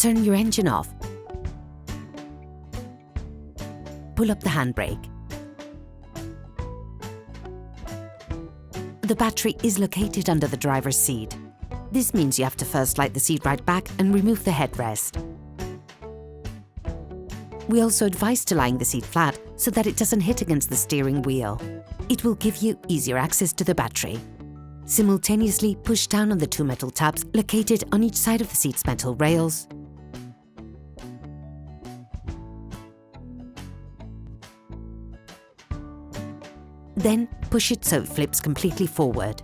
turn your engine off. Pull up the handbrake. The battery is located under the driver's seat. This means you have to first slide the seat right back and remove the headrest. We also advise to lying the seat flat so that it doesn't hit against the steering wheel. It will give you easier access to the battery. Simultaneously push down on the two metal tabs located on each side of the seat's metal rails. Then push it so it flips completely forward.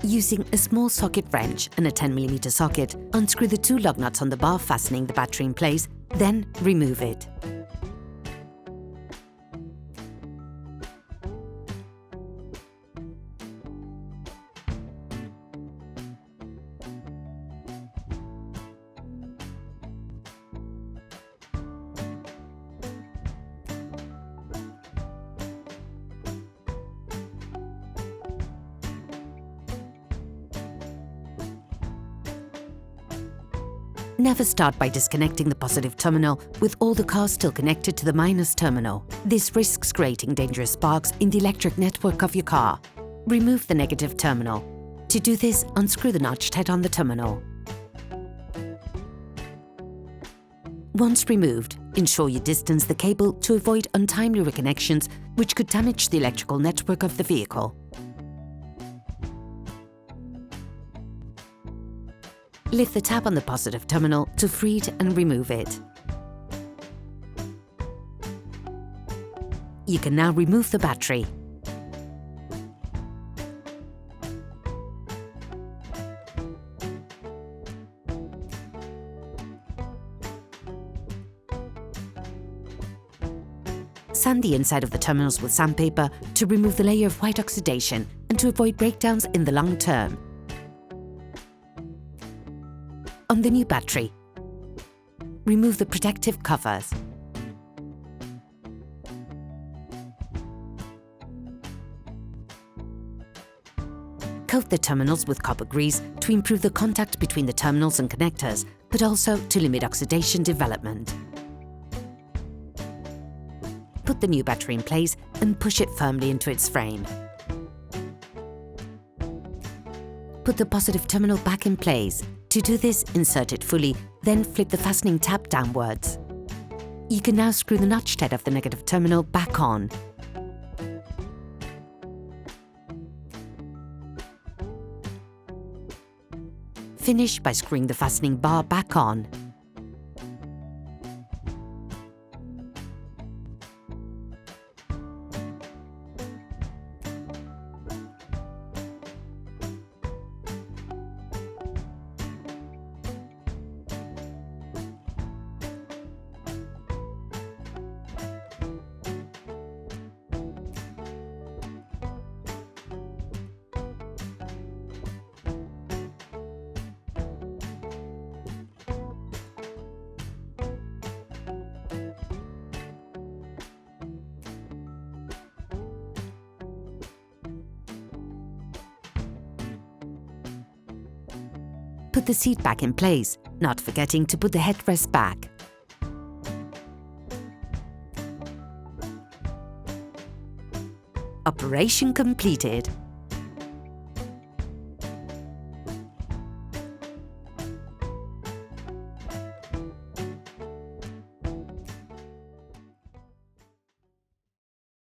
Using a small socket wrench and a 10mm socket, unscrew the two lug nuts on the bar fastening the battery in place, then remove it. Never start by disconnecting the positive terminal with all the cars still connected to the minus terminal. This risks creating dangerous sparks in the electric network of your car. Remove the negative terminal. To do this, unscrew the notched head on the terminal. Once removed, ensure you distance the cable to avoid untimely reconnections which could damage the electrical network of the vehicle. Lift the tab on the positive terminal to free it and remove it. You can now remove the battery. Sand the inside of the terminals with sandpaper to remove the layer of white oxidation and to avoid breakdowns in the long term. On the new battery, remove the protective covers. Coat the terminals with copper grease to improve the contact between the terminals and connectors, but also to limit oxidation development. Put the new battery in place and push it firmly into its frame. Put the positive terminal back in place. To do this, insert it fully, then flip the fastening tab downwards. You can now screw the notched head of the negative terminal back on. Finish by screwing the fastening bar back on. Put the seat back in place, not forgetting to put the headrest back. Operation completed.